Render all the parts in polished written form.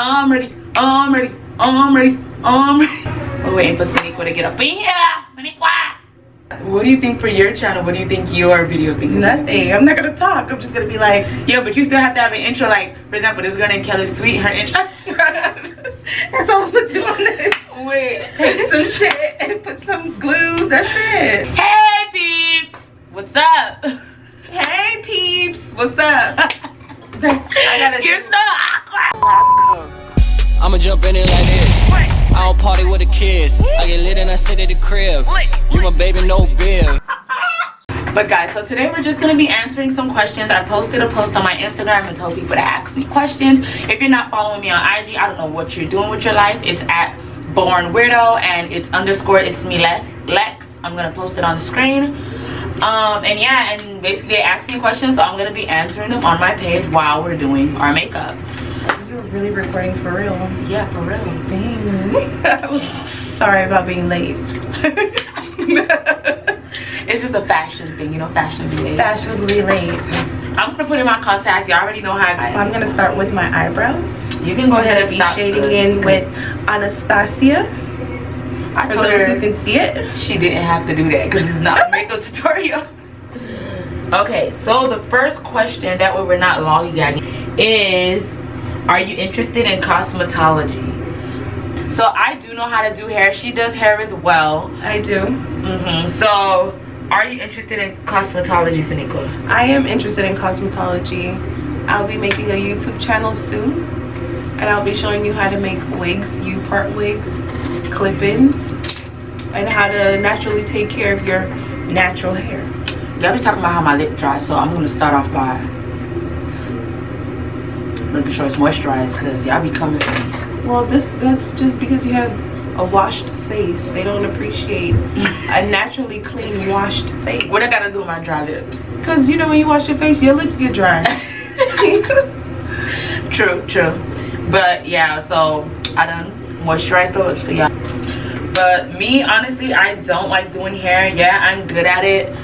I'm ready. I'm ready. I'm ready. I'm ready. We're waiting for Saniqua to get up in here. Saniqua! What do you think for your channel? What do you think your video thing is? Nothing. I'm not gonna talk. I'm just gonna be like, yeah, but you still have to have an intro. Like, for example, this girl named Kelly Sweet, her intro. that's all I'm gonna do on this. Wait. Paint some shit and put some glue. That's it. Hey, peeps. What's up? Hey, peeps. What's up? You're so awkward. I'ma jump in it like this. I don't party with the kids. I get lit and I sit at the crib. You my baby, no beer. But guys, so today we're just gonna be answering some questions. I posted a post on my Instagram and told people to ask me questions. If you're not following me on IG, I don't know what you're doing with your life. It's at Born Weirdo and it's _ it's me Lex. I'm gonna post it on the screen. And yeah, and basically they asked me questions, so I'm gonna be answering them on my page while we're doing our makeup. You're really recording for real? Yeah, for real. Dang. Sorry about being late. It's just a fashion thing, you know, fashionably late. Fashionably late. I'm gonna put in my contacts. You already know how I'm gonna start with my eyebrows. You can go ahead and be stop shading in with Anastasia. I For told those her who can see it. she didn't have to do that because it's not a makeup tutorial. Okay, so the first question, that way we're not lollygagging, is, are you interested in cosmetology? So I do know how to do hair. She does hair as well. I do. So are you interested in cosmetology, Saniqua? I am interested in cosmetology. I'll be making a YouTube channel soon. And I'll be showing you how to make wigs, U-part wigs, clip-ins, and how to naturally take care of your natural hair. Y'all be talking about how my lip dries, so I'm going to start off by making sure it's moisturized because y'all be coming for me. Well, that's just because you have a washed face. They don't appreciate a naturally clean, washed face. What I got to do with my dry lips? Because, you know, when you wash your face, your lips get dry. True. But yeah, so I done moisturized the lips for y'all. But me, honestly, I don't like doing hair. Yeah, I'm good at it,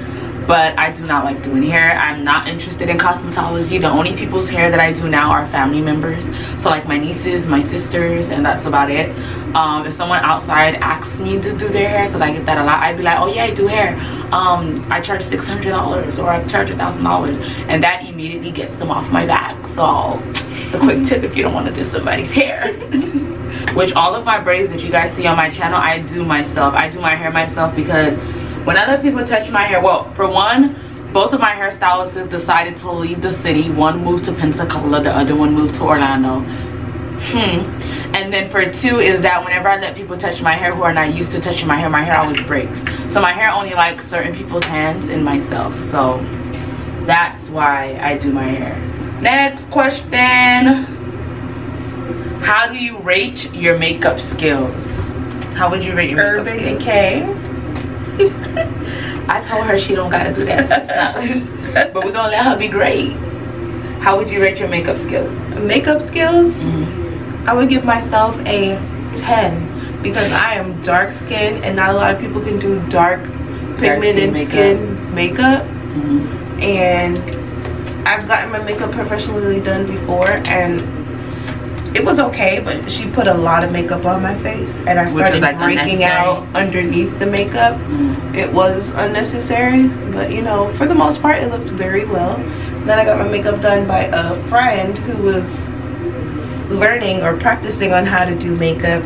but I do not like doing hair. I'm not interested in cosmetology. The only people's hair that I do now are family members. So like my nieces, my sisters, and that's about it. If someone outside asks me to do their hair, because I get that a lot, I'd be like, oh yeah, I do hair. I charge $600 or I charge $1,000, and that immediately gets them off my back. So it's a quick tip if you don't want to do somebody's hair. Which all of my braids that you guys see on my channel, I do myself. I do my hair myself because when other people touch my hair, well, for one, both of my hairstylists decided to leave the city. One moved to Pensacola, the other one moved to Orlando. And then for two is that whenever I let people touch my hair who are not used to touching my hair always breaks. So my hair only likes certain people's hands and myself. So that's why I do my hair. Next question. How do you rate your makeup skills? How would you rate your makeup skills? Urban Decay. I told her she don't gotta do that. So it's not, but we're gonna let her be great. How would you rate your makeup skills? Makeup skills? I would give myself a 10 because I am dark skinned and not a lot of people can do dark pigmented skin makeup. And I've gotten my makeup professionally done before and it was okay, but she put a lot of makeup on my face and I started breaking out underneath the makeup. It was unnecessary, but you know, for the most part it looked very well. Then I got my makeup done by a friend who was learning or practicing on how to do makeup,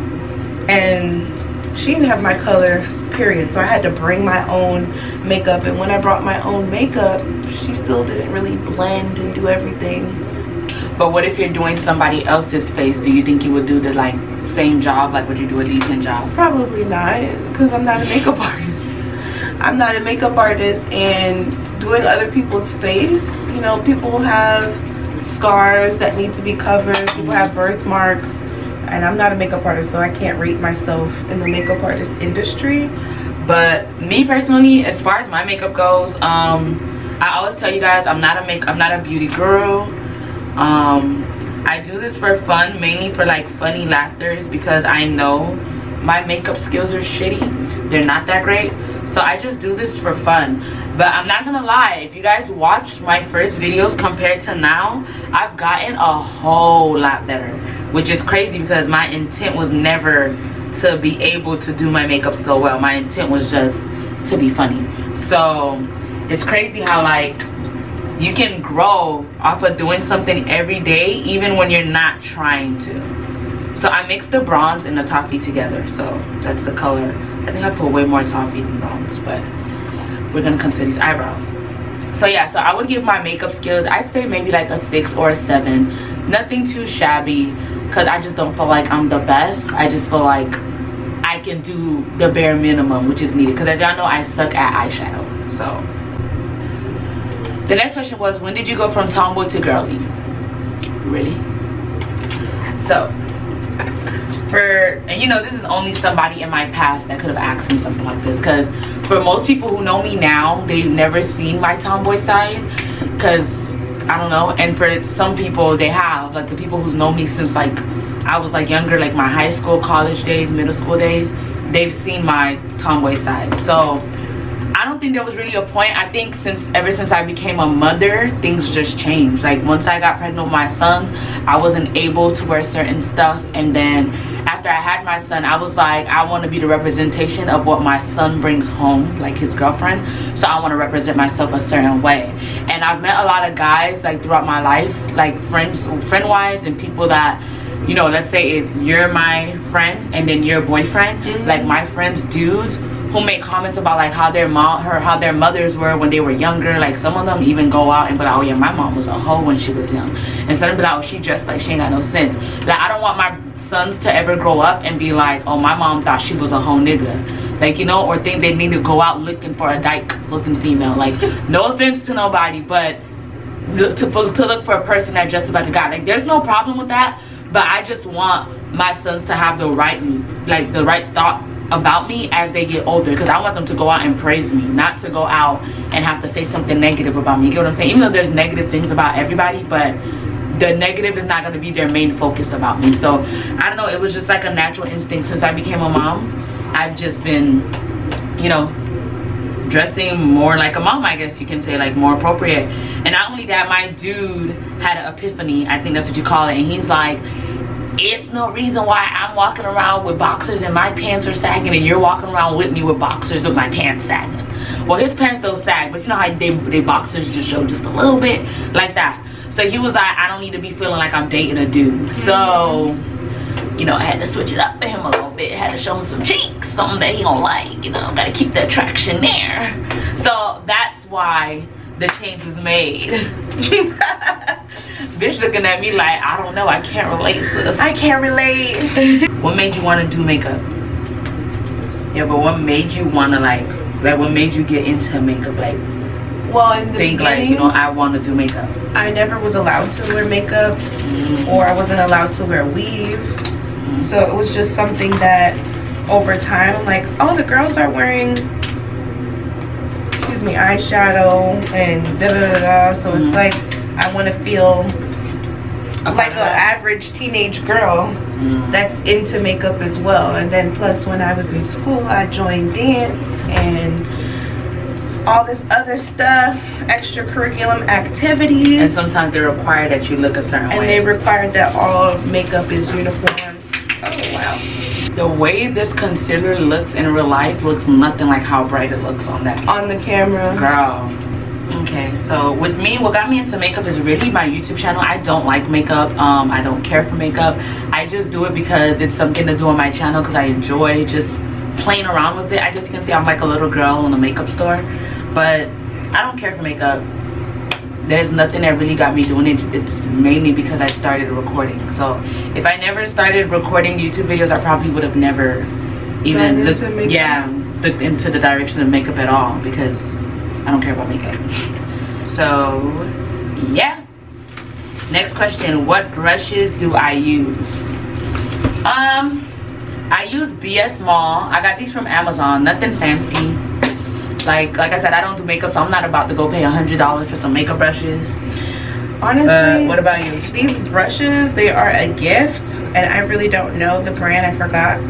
and she didn't have my color, period, so I had to bring my own makeup. And when I brought my own makeup, she still didn't really blend and do everything. But what if you're doing somebody else's face? Do you think you would do the like same job? Like, would you do a decent job? Probably not, because I'm not a makeup artist. I'm not a makeup artist, and doing other people's face, you know, people have scars that need to be covered, people have birthmarks, and I'm not a makeup artist, so I can't rate myself in the makeup artist industry. But me personally, as far as my makeup goes, I always tell you guys I'm not a beauty guru. I do this for fun, mainly for like funny laughters, because I know my makeup skills are shitty. They're not that great. So I just do this for fun. But I'm not gonna lie, if you guys watched my first videos compared to now, I've gotten a whole lot better, which is crazy because my intent was never to be able to do my makeup so well. My intent was just to be funny. So it's crazy how like you can grow off of doing something every day even when you're not trying to. So I mixed the bronze and the toffee together, so that's the color. I think I put way more toffee than bronze, but we're gonna consider these eyebrows. So yeah, so I would give my makeup skills, I'd say maybe like a 6 or a 7. Nothing too shabby, because I just don't feel like I'm the best. I just feel like I can do the bare minimum which is needed, because as y'all know, I suck at eyeshadow. So the next question was, when did you go from tomboy to girly? Really? So and you know, this is only somebody in my past that could have asked me something like this, because for most people who know me now, they've never seen my tomboy side, because I don't know. And for some people, they have, like the people who's known me since like I was like younger, like my high school, college days, middle school days, they've seen my tomboy side. So I don't think there was really a point. I think ever since I became a mother, things just changed. Like once I got pregnant with my son, I wasn't able to wear certain stuff, and then after I had my son, I was like, I want to be the representation of what my son brings home, like his girlfriend. So I want to represent myself a certain way. And I've met a lot of guys like throughout my life, like friend-wise, and people that, you know, let's say if you're my friend and then your boyfriend, like my friends, dudes who make comments about like how their mothers were when they were younger. Like some of them even go out and be like, oh yeah, my mom was a hoe when she was young, instead of be like, oh, she dressed like she ain't got no sense. Like I don't want my sons to ever grow up and be like, oh, my mom thought she was a hoe nigga, like, you know, or think they need to go out looking for a dyke looking female. Like no offense to nobody, but to look for a person that dresses like a guy, like there's no problem with that. But I just want my sons to have the right thought about me as they get older, because I want them to go out and praise me, not to go out and have to say something negative about me. You get what I'm saying? Even though there's negative things about everybody, but the negative is not going to be their main focus about me. So I don't know, it was just like a natural instinct. Since I became a mom, I've just been, you know, dressing more like a mom, I guess you can say, like more appropriate. And not only that, my dude had an epiphany, I think that's what you call it, and he's like, it's no reason why I'm walking around with boxers and my pants are sagging and you're walking around with me with boxers with my pants sagging. Well, his pants don't sag, but you know how they boxers just show just a little bit like that. So he was like, I don't need to be feeling like I'm dating a dude. So, you know, I had to switch it up for him a little bit. I had to show him some cheeks, something that he don't like, you know, gotta keep the attraction there. So that's why the change was made. Bitch looking at me like, I don't know, I can't relate, sis. I can't relate. What made you want to do makeup? Yeah, but what made you want to like what made you get into makeup? Like, well, in the beginning, like, you know, I want to do makeup. I never was allowed to wear makeup, or I wasn't allowed to wear weave. So it was just something that over time, I'm like, oh, the girls are wearing, excuse me, eyeshadow and da-da-da-da. So it's like, I want to feel like an average teenage girl that's into makeup as well. And then plus when I was in school, I joined dance and all this other stuff, extracurricular activities. And sometimes they require that you look a certain way. And they require that all makeup is uniform. Oh wow. The way this concealer looks in real life looks nothing like how bright it looks on that on the camera. Girl. Okay, so with me, what got me into makeup is really my YouTube channel. I don't like makeup. I don't care for makeup. I just do it because it's something to do on my channel, because I enjoy just playing around with it. I guess you can say I'm like a little girl in a makeup store, but I don't care for makeup. There's nothing that really got me doing it. It's mainly because I started recording. So if I never started recording YouTube videos, I probably would have never even looked into the direction of makeup at all, because I don't care about makeup. So yeah, next question, what brushes do I use? I use BS Mall. I got these from Amazon, nothing fancy. Like I said, I don't do makeup, so I'm not about to go pay $100 for some makeup brushes. Honestly, what about you? These brushes, they are a gift, and I really don't know the brand, I forgot.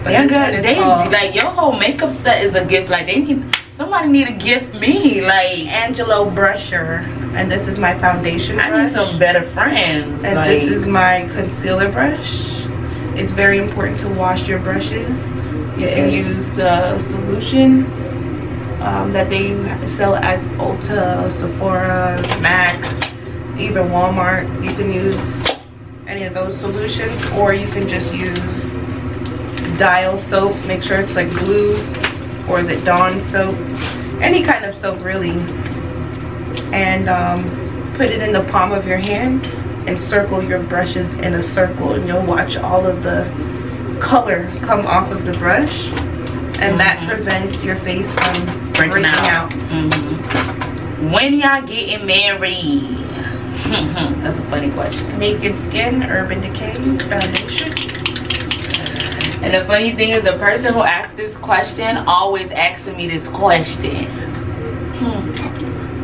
But yeah, this one is called, like your whole makeup set is a gift. Like they need somebody need to gift me like Angelo brusher, and this is my foundation brush. I need some better friends. And like, this is my concealer brush. It's very important to wash your brushes. You can use the solution that they sell at Ulta, Sephora, MAC, even Walmart. You can use any of those solutions, or you can just use Dial soap. Make sure it's like blue, or is it Dawn soap? Any kind of soap really. And put it in the palm of your hand and circle your brushes in a circle, and you'll watch all of the color come off of the brush, and that prevents your face from breaking out. When y'all getting married? That's a funny question. Naked Skin, Urban Decay foundation. And the funny thing is, the person who asked this question always asks me this question.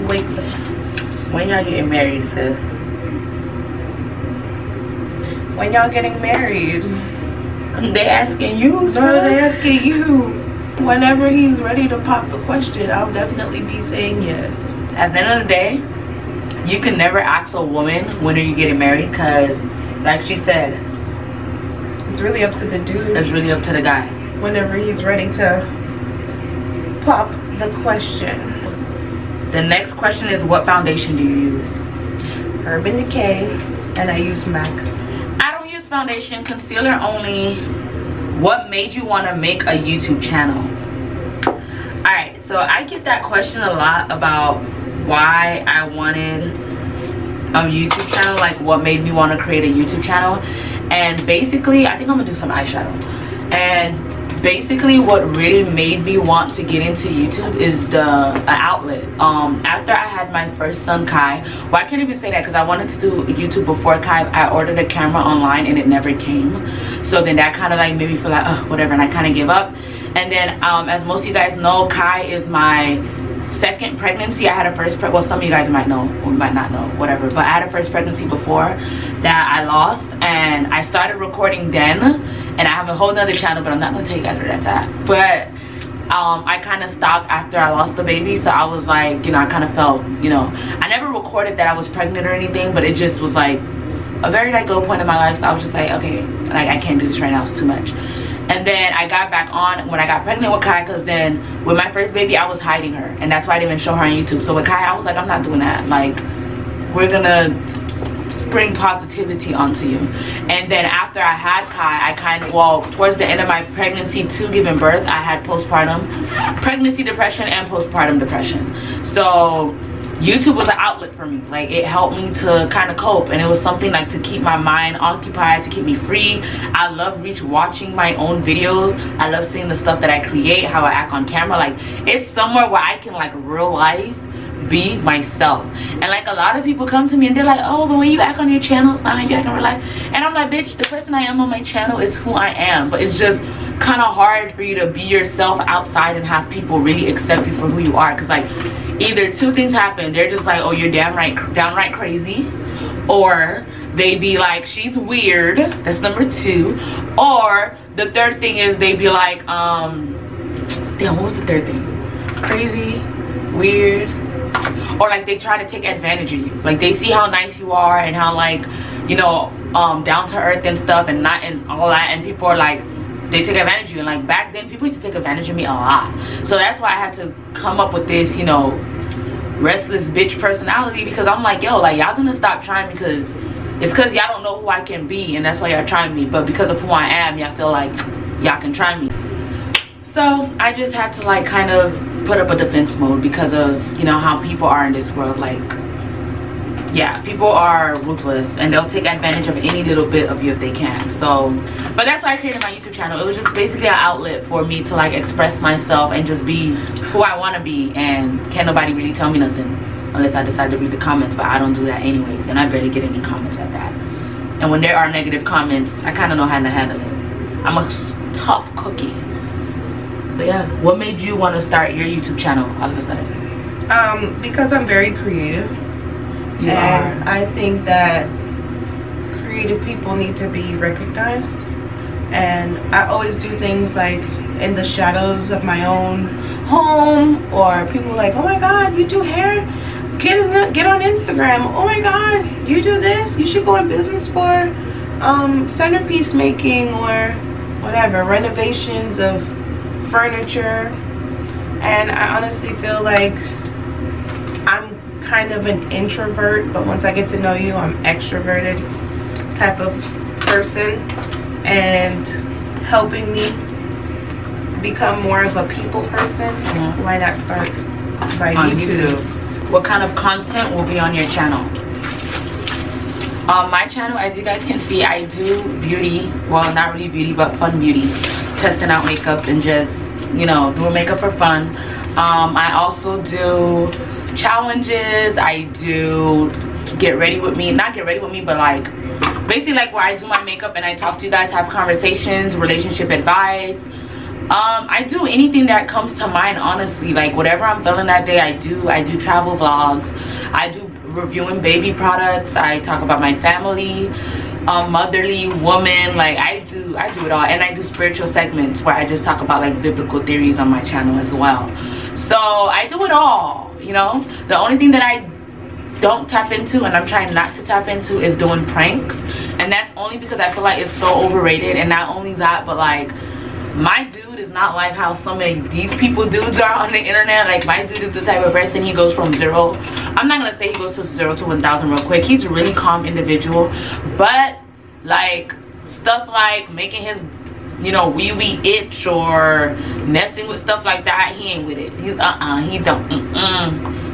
Weightless. When y'all getting married, sis? When y'all getting married? They asking you, No, they asking you. Whenever he's ready to pop the question, I'll definitely be saying yes. At the end of the day, you can never ask a woman when are you getting married, because like she said, it's really up to the dude. it's really up to the guy. Whenever he's ready to pop the question. The next question is, what foundation do you use? Urban Decay, and I use MAC. I don't use foundation, concealer only. What made you want to make a YouTube channel? Alright, so I get that question a lot about why I wanted a YouTube channel, like what made me want to create a YouTube channel. And basically, I think I'm gonna do some eyeshadow. And basically what really made me want to get into YouTube is the outlet. After I had my first son Kai, well, I can't even say that because I wanted to do YouTube before Kai. I ordered a camera online and it never came, so then that kind of like made me feel like whatever, and I kind of give up. And then as most of you guys know, Kai is my second pregnancy. I had a first well, some of you guys might know or might not know, whatever, but I had a first pregnancy before that I lost, and I started recording then. And I have a whole nother channel, but I'm not gonna tell you guys where that's at. But I kind of stopped after I lost the baby, so I was like, you know, I kind of felt, you know, I never recorded that I was pregnant or anything, but it just was like a very like low point in my life. So I was just like, okay, like I can't do this right now, it's too much. And then I got back on when I got pregnant with Kai, because then with my first baby I was hiding her, and that's why I didn't even show her on YouTube. So with Kai I was like, I'm not doing that. Like, we're gonna bring positivity onto you. And then after I had Kai, I kind of, well, towards the end of my pregnancy to giving birth, I had postpartum pregnancy depression and postpartum depression. So YouTube was an outlet for me. Like, it helped me to kind of cope, and it was something like to keep my mind occupied, to keep me free. I love watching my own videos. I love seeing the stuff that I create, how I act on camera. Like, it's somewhere where I can like real life be myself. And like, a lot of people come to me and they're like, oh, the way you act on your channel is not how you act in real life. And I'm like, bitch, the person I am on my channel is who I am. But it's just kind of hard for you to be yourself outside and have people really accept you for who you are. Because like, either two things happen. They're just like, oh, you're downright crazy, or they be like, she's weird. That's number two. Or the third thing is they be like, damn, what was the third thing? Crazy, weird, or like they try to take advantage of you. Like, they see how nice you are and how, like, you know, down to earth and stuff, and not and all that, and people are like, they take advantage of you. And like, back then people used to take advantage of me a lot. So that's why I had to come up with this, you know, restless bitch personality, because I'm like, yo, like, y'all gonna stop trying me because it's because y'all don't know who I can be, and that's why y'all trying me. But because of who I am, y'all feel like y'all can try me. So I just had to like kind of put up a defense mode because of, you know, how people are in this world. Like, yeah, people are ruthless and they'll take advantage of any little bit of you if they can. So, but that's why I created my YouTube channel. It was just basically an outlet for me to like express myself and just be who I want to be, and can't nobody really tell me nothing unless I decide to read the comments. But I don't do that anyways, and I barely get any comments at that. And when there are negative comments, I kind of know how to handle it. I'm a tough cookie. But yeah, what made you want to start your YouTube channel all of a sudden? Because I'm very creative. And I think that creative people need to be recognized. And I always do things like in the shadows of my own home, or people like, oh my god, you do hair, get on Instagram, oh my god, you do this, you should go in business for centerpiece making or whatever, renovations of furniture. And I honestly feel like I'm kind of an introvert, but once I get to know you, I'm extroverted type of person, and helping me become more of a people person. Why not start by YouTube? What kind of content will be on your channel? My channel, as you guys can see, I do beauty, well, not really beauty, but fun beauty, testing out makeups and just, you know, doing makeup for fun. I also do challenges. I do get ready with me, not get ready with me, but like basically like where I do my makeup and I talk to you guys, have conversations, relationship advice. I do anything that comes to mind, honestly. Like whatever I'm feeling that day, I do travel vlogs, I do reviewing baby products, I talk about my family, motherly woman, like I do it all. And I do spiritual segments where I just talk about like biblical theories on my channel as well. So I do it all, you know. The only thing that I don't tap into, and I'm trying not to tap into, is doing pranks. And that's only because I feel like it's so overrated. And not only that, but like my dude is not like how some of these people dudes are on the internet. Like my dude is the type of person, he goes from zero, I'm not gonna say he goes to 0 to 1,000 real quick. He's a really calm individual, but like stuff like making his, you know, wee itch or messing with stuff like that, he ain't with it. He's he don't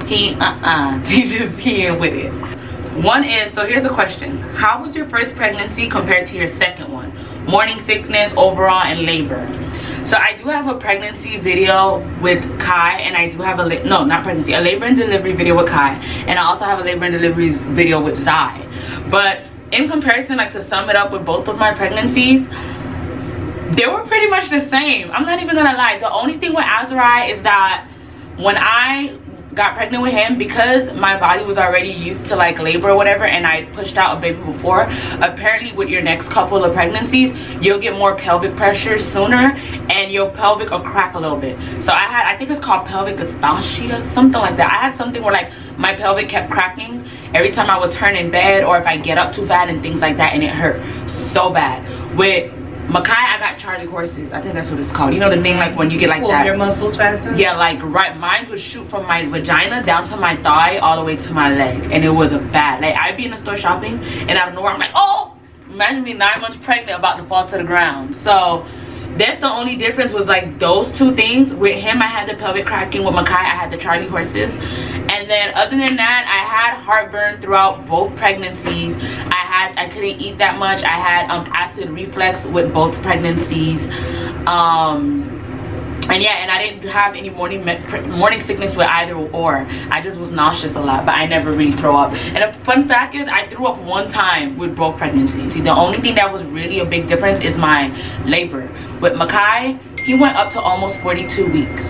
he ain't with it. One is, so here's a question: how was your first pregnancy compared to your second one? Morning sickness, overall, and labor. So I do have a pregnancy video with Kai, and I do have a labor and delivery video with Kai, and I also have a labor and delivery video with Zai. But in comparison, like to sum it up with both of my pregnancies, they were pretty much the same. I'm not even gonna lie. The only thing with Azrai is that when I got pregnant with him, because my body was already used to like labor or whatever, and I pushed out a baby before, apparently with your next couple of pregnancies you'll get more pelvic pressure sooner, and your pelvic will crack a little bit. So I think it's called pelvic dystocia, something like that. I had something where like my pelvic kept cracking every time I would turn in bed, or if I get up too fast and things like that, and it hurt so bad. With Makai, I got Charlie horses. I think that's what it's called. You know the thing like when you get like that. Your muscles fasten? Yeah, like right. Mine would shoot from my vagina down to my thigh all the way to my leg, and it was a bad. Like I'd be in the store shopping, and out of nowhere I'm like, oh! Imagine me 9 months pregnant about to fall to the ground. So that's the only difference, was like those two things. With him, I had the pelvic cracking. With Makai, I had the Charlie horses. And then other than that, I had heartburn throughout both pregnancies. I couldn't eat that much. I had acid reflux with both pregnancies. And yeah, and I didn't have any morning sickness with either or. I just was nauseous a lot, but I never really throw up. And a fun fact is, I threw up one time with both pregnancies. See, the only thing that was really a big difference is my labor. With Makai, he went up to almost 42 weeks.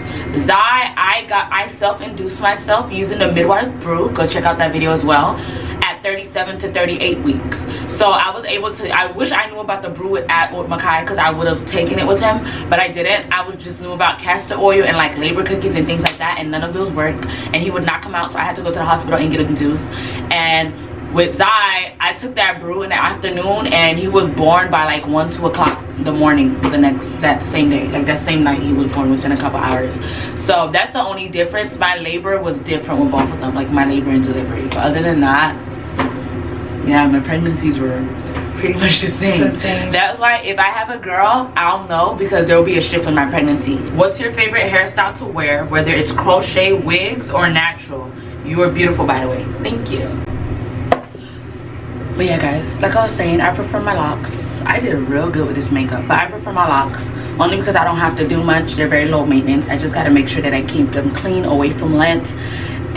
Zai, I self-induced myself using the midwife brew. Go check out that video as well. At 37 to 38 weeks. So I was able to, I wish I knew about the brew with Makai, because I would have taken it with him, but I didn't. I just knew about castor oil and like labor cookies and things like that, and none of those worked, and he would not come out, so I had to go to the hospital and get induced. And with Zai, I took that brew in the afternoon, and he was born by like 1, 2 o'clock in the morning that same day. Like that same night he was born, within a couple hours. So that's the only difference. My labor was different with both of them, like my labor and delivery. But other than that, yeah, my pregnancies were pretty much the same. That's why if I have a girl, I'll know, because there will be a shift in my pregnancy. What's your favorite hairstyle to wear, whether it's crochet, wigs, or natural? You are beautiful, by the way. Thank you. But yeah, guys, like I was saying, I prefer my locks. I did real good with this makeup, but I prefer my locks only because I don't have to do much. They're very low maintenance. I just got to make sure that I keep them clean, away from lint,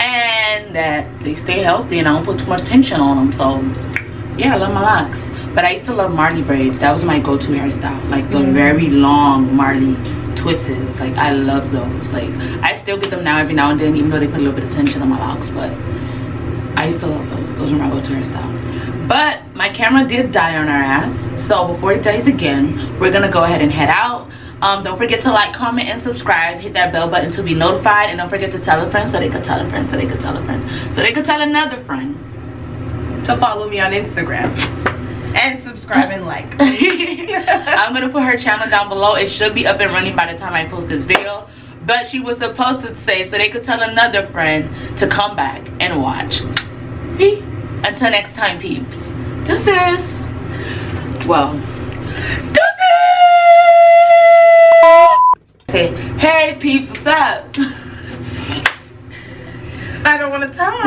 and that they stay healthy, and I don't put too much tension on them. So yeah, I love my locks. But I used to love Marley braids. That was my go-to hairstyle, like the very long Marley twists. Like I love those. Like I still get them now every now and then, even though they put a little bit of tension on my locks, but I used to love those. Those were my go-to hairstyle. But my camera did die on our ass, so before it dies again, we're gonna go ahead and head out. Don't forget to like, comment, and subscribe. Hit that bell button to be notified, and don't forget to tell a friend so they could tell a friend so they could tell a friend so they could tell another friend to follow me on Instagram and subscribe and like. I'm gonna put her channel down below. It should be up and running by the time I post this video, but she was supposed to say so they could tell another friend to come back and watch. Until next time, peeps. Deuces. Well, deuces. Say, hey peeps, what's up? I don't want to talk.